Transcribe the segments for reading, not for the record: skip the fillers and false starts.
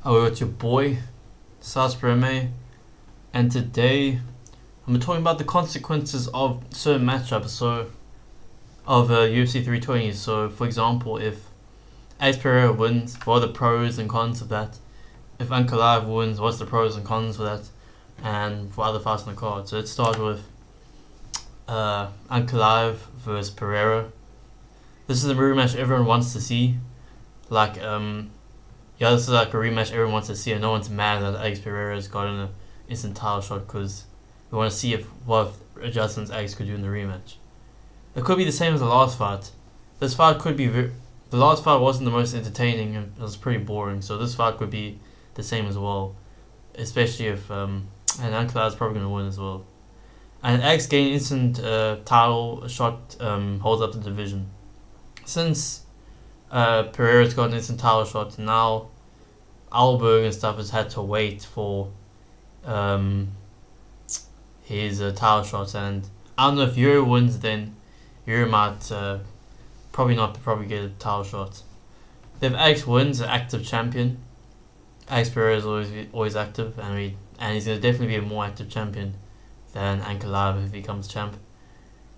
Oh, it's your boy, Pereira, and today I'm talking about the consequences of certain matchups. So, of UFC 320. So, for example, if Pereira wins, what are the pros and cons of that? If Ankalaev wins, what's the pros and cons for that? And for other fights on the card. So let's start with Ankalaev versus Pereira. This is a rematch everyone wants to see. This is like a rematch everyone wants to see, and no one's mad that Alex Pereira's gotten an instant title shot because we want to see what adjustments Alex could do in the rematch. It could be the same as the last fight. This fight could be the last fight wasn't the most entertaining and it was pretty boring, so this fight could be the same as well, especially if and Ankalaev's probably going to win as well. And Alex getting instant title shot holds up the division. Since Pereira's got an instant title shot, now Alberg and stuff has had to wait for his title shots, and I don't know if Jiri wins, then Jiri might probably get a title shot. If Alex wins, an active champion, Alex Pereira is always active, and he's going to definitely be a more active champion than Ankalaev if he becomes champ.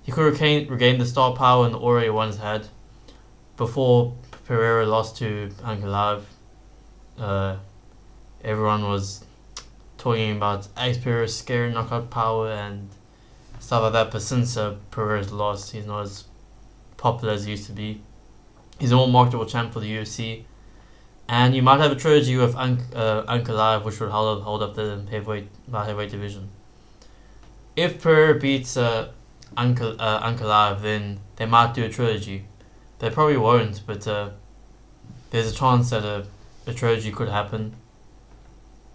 He could regain the star power and the aura he once had. Before Pereira lost to Ankalaev, everyone was talking about Alex Pereira's scary knockout power and stuff like that, but since Pereira's lost, he's not as popular as he used to be. He's a more marketable champ for the UFC, and you might have a trilogy with Ankalaev, which would hold up the heavyweight division. If Pereira beats Ankalaev, then they might do a trilogy. They probably won't, but there's a chance that a trilogy could happen.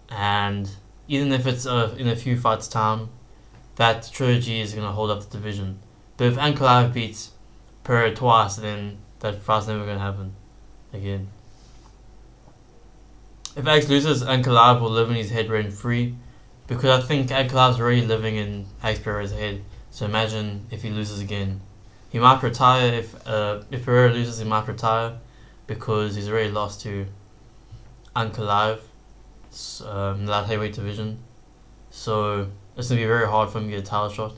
And even if it's in a few fights' time, that trilogy is going to hold up the division. But if Ankalaev beats Pereira twice, then that fight's never going to happen again. If Alex loses, Ankalaev will live in his head rent-free, because I think Ankalaev's already living in Alex Pereira's head. So imagine if he loses again. He might retire. If Pereira loses, he might retire because he's already lost to Ankalaev in that heavyweight division. So it's going to be very hard for him to get a title shot.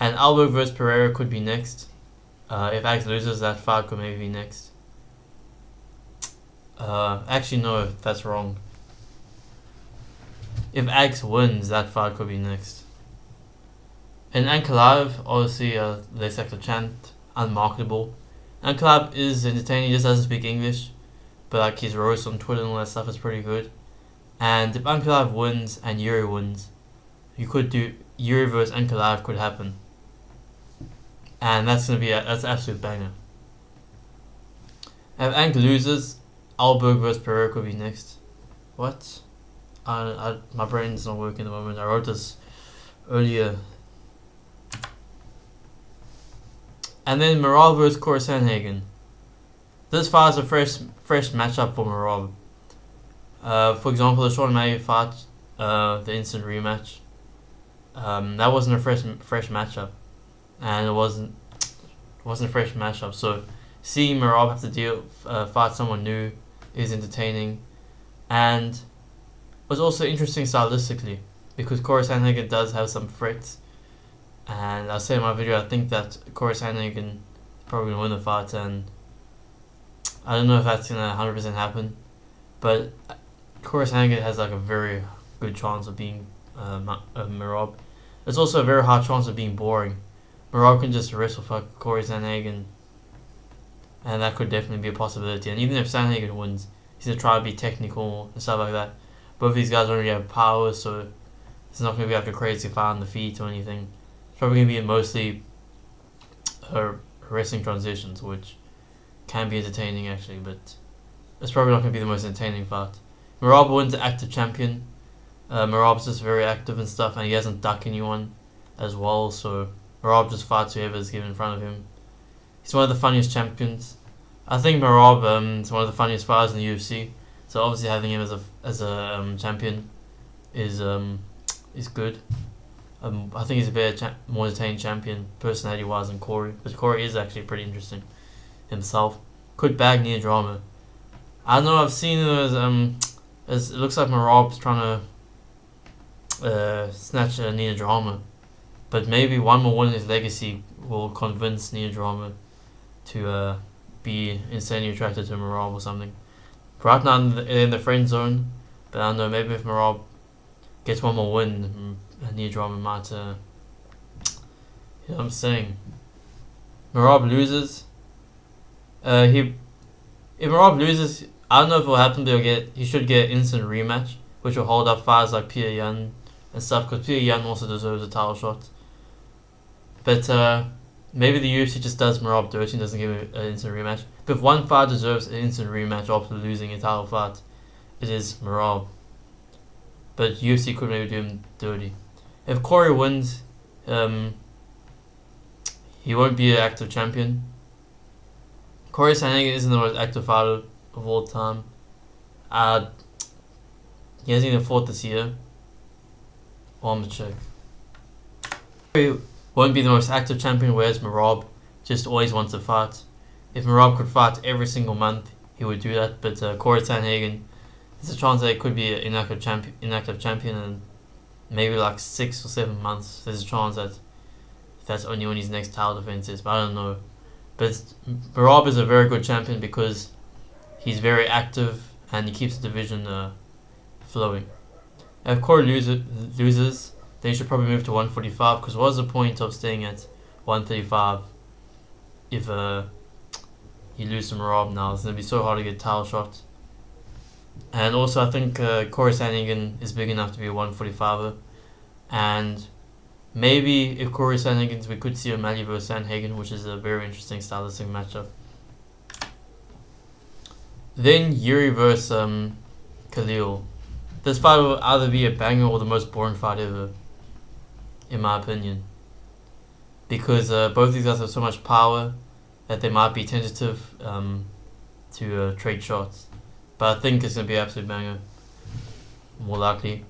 And Alberg versus Pereira could be next. If Alex loses, that fight could maybe be next. Actually, no, that's wrong. If Alex wins, that fight could be next. And Ankalaev, obviously, less active chant, unmarketable. Ankalaev is entertaining, he just doesn't speak English, but like his roast on Twitter and all that stuff is pretty good. And if Ankalaev wins and Jiri wins, you could do Jiri versus Ankalaev could happen, and that's an absolute banger. If Ank loses, Alberg versus Pereira could be next. What? My brain's not working at the moment. I wrote this earlier. And then Merab versus Sandhagen. This fight is a fresh matchup for Merab. For example, the Sean O'Malley fight, the instant rematch. That wasn't a fresh matchup, and it wasn't a fresh matchup. So seeing Merab have to fight someone new is entertaining, and was also interesting stylistically because Sandhagen does have some threats. And I said in my video, I think that Sandhagen is probably going to win the fight, and I don't know if that's going to 100% happen, but Sandhagen has like a very good chance of being Merab. It's also a very hard chance of being boring. Merab can just wrestle fuck Sandhagen, and that could definitely be a possibility. And even if Sandhagen wins, he's going to try to be technical and stuff like that. Both of these guys already have power, so it's not going to be like a crazy fight on the feet or anything. It's probably going to be mostly wrestling transitions, which can be entertaining actually, but it's probably not going to be the most entertaining fight. Merab wins the active champion. Merab's just very active and stuff, and he hasn't ducked anyone as well, so Merab just fights whoever's given in front of him. He's one of the funniest champions. I think Merab is one of the funniest fighters in the UFC, so obviously having him as a champion is good. I think he's a better, more entertaining champion personality-wise than Corey, but Corey is actually pretty interesting himself. Could bag near drama. I don't know. I've seen those It looks like Merab's trying to snatch Nina Drama, but maybe one more win in his legacy will convince Nina Drama to be insanely attracted to Merab or something. Right now in the friend zone, but I don't know, maybe if Merab gets one more win, Nina Drama might, you know what I'm saying. Merab loses. If Merab loses, I don't know if it will happen, but he should get an instant rematch, which will hold up fighters like Pierre Yan and stuff, because Pierre Yan also deserves a title shot. But maybe the UFC just does Merab dirty and doesn't give him an instant rematch. But if one fighter deserves an instant rematch after losing a title fight, it is Merab. But UFC could maybe do him dirty. If Corey wins, he won't be an active champion. Corey Sandhagen isn't the most active fighter of all time. He hasn't even fought this year. Well, I'm gonna check. Corey won't be the most active champion, whereas Merab just always wants to fight. If Merab could fight every single month, he would do that. But Corey Sandhagen, there's a chance that he could be an inactive champion in maybe like 6 or 7 months. There's a chance that that's only when his next title defense is, but I don't know. But Merab is a very good champion because he's very active and he keeps the division flowing. If Corey loses, then he should probably move to 145, because what's the point of staying at 135 if you lose to Merab now? It's going to be so hard to get title shots. And also I think Corey Sandhagen is big enough to be a 145er, and maybe if Corey Sandhagen, we could see O'Malley vs Sandhagen, which is a very interesting stylistic matchup. Then Jiri vs Khalil. This fight will either be a banger or the most boring fight ever, in my opinion. Because both these guys have so much power that they might be tentative to trade shots. But I think it's going to be an absolute banger, more likely.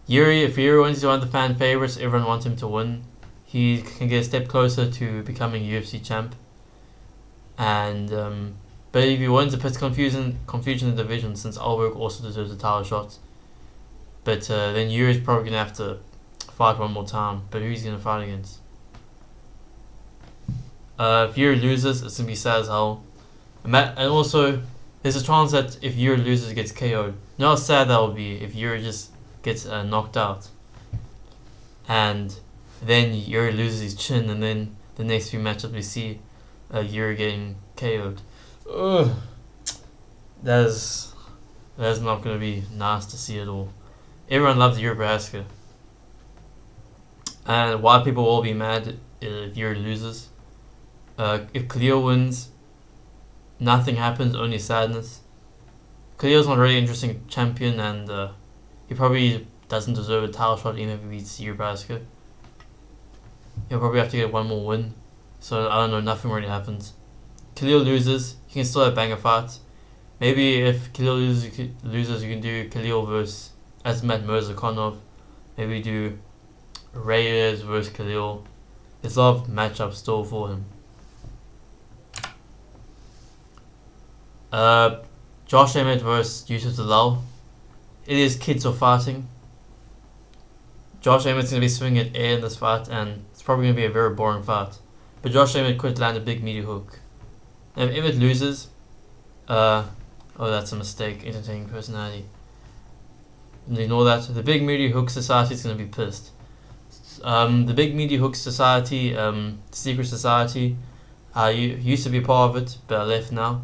Jiri, if Jiri wins, he's one of the fan favorites. Everyone wants him to win. He can get a step closer to becoming UFC champ. And but if he wins, it puts confusion in the division, since Alberg also deserves a title shot. But then Jiri's probably going to have to fight one more time. But who's he going to fight against? If Jiri loses, it's going to be sad as hell. And also, there's a chance that if Jiri loses, he gets KO'd. You know how sad that would be if Jiri just gets knocked out. And then Jiri loses his chin, and then the next few matchups we see Jiri getting KO'd. Ugh. That's not going to be nice to see at all. Everyone loves Jiri Prochazka. And why people will be mad if Jiri loses. If Khalil wins, nothing happens, only sadness. Khalil's not a really interesting champion, and he probably doesn't deserve a title shot even if he beats Jiri Prochazka. He'll probably have to get one more win. So I don't know, nothing really happens. Khalil loses, he can still have banger fights. Maybe if Khalil loses, you can do Khalil versus Azmat Mirzakhanov. Maybe do Reyes versus Khalil. There's a lot of matchups still for him. Josh Emmett versus Yusuf Zalal. It is kids are fighting. Josh Emmett's going to be swinging at air in this fight, and it's probably going to be a very boring fight. But Josh Emmett could land a big meaty hook. And if Emmett loses, oh, that's a mistake. Entertaining personality. Ignore that. The Big Meaty Hook Society is going to be pissed. The Big Meaty Hook Society, secret society, I used to be part of it, but I left now.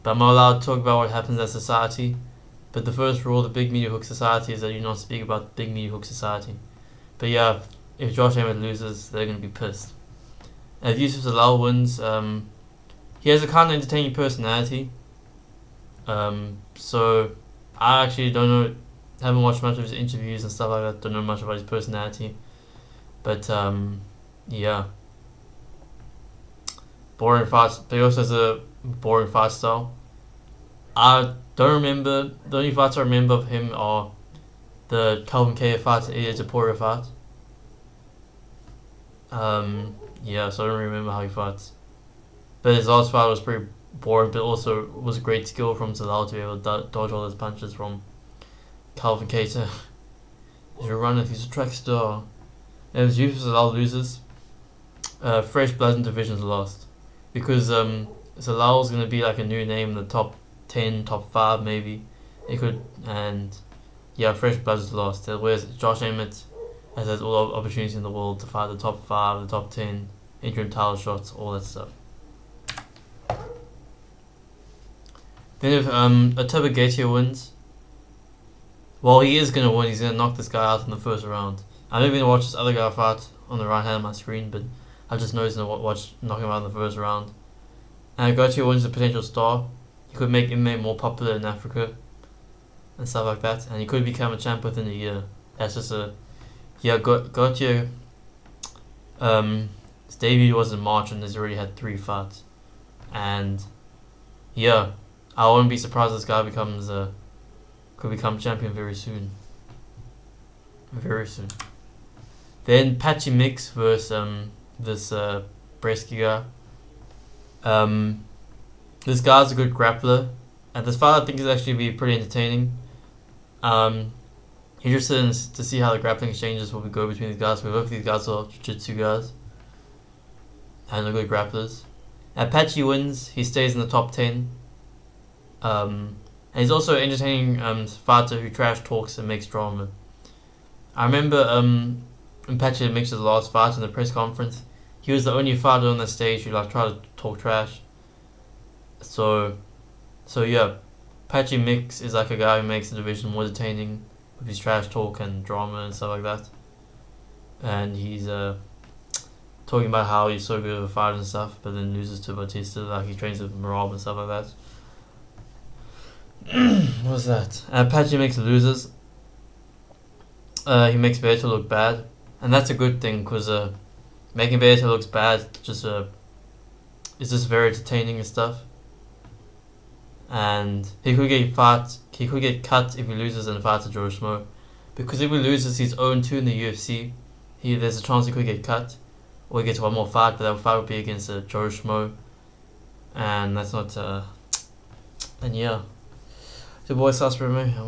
But I'm not allowed to talk about what happens at society. But the first rule of the Big Meaty Hook Society is that you not speak about the Big Meaty Hook Society. But yeah, if Josh Emmett loses, they're going to be pissed. And if Yusuf Zalal wins, he has a kind of entertaining personality. So I actually don't know, haven't watched much of his interviews and stuff like that, don't know much about his personality. But yeah. Boring fights, but he also has a boring fight style. I don't remember, the only fights I remember of him are the Calvin Kaya fight and Ilya Topuria fight. Yeah, so I don't remember how he fights. But his last fight was pretty boring, but also was a great skill from Zalal to be able to dodge all those punches from Calvin Cater. He's a runner, he's a track star. And as usual, Zalal loses. Fresh blood and divisions lost. Because Zalal's going to be like a new name in the top 10, top 5 maybe. It could, and yeah, fresh blood is lost. Whereas Josh Emmett has all the opportunities in the world to fight the top 5, the top 10, interim title shots, all that stuff. Then if Gautier wins, well, he is going to win. He's going to knock this guy out in the first round. I'm not even going to watch this other guy fight on the right hand of my screen, but I just know he's going to knock him out in the first round. And if Gautier wins, a potential star. He could make Emmett more popular in Africa and stuff like that, and he could become a champ within a year. That's just Gautier. His debut was in March, and he's already had 3 fights, and yeah, I wouldn't be surprised if this guy could become champion very soon. Very soon. Then Patchy Mix versus this Bresky guy. This guy's a good grappler, and this fight I think is actually be pretty entertaining. Interested to see how the grappling exchanges will go between these guys. Both of these guys are jiu-jitsu guys and they're good grapplers. And Patchy wins, he stays in the top 10. And he's also an entertaining fighter who trash talks and makes drama. I remember when Patchy mixed his last fight in the press conference, he was the only fighter on the stage who tried to talk trash. So yeah, Patchy Mix is like a guy who makes the division more entertaining with his trash talk and drama and stuff like that. And he's talking about how he's so good of a fighter and stuff, but then loses to Batista, like he trains with Merab and stuff like that. What was that? Patchy Mix loses. He makes Beto look bad, and that's a good thing because making Beto look bad is just very entertaining and stuff. And he could get cut if he loses in a fight to Joe Schmo, because if he loses he's 0-2 in the UFC. There's a chance he could get cut, or he gets one more fight, but that fight would be against Joe Schmo, and that's not. And yeah, the boy starts for me. I'm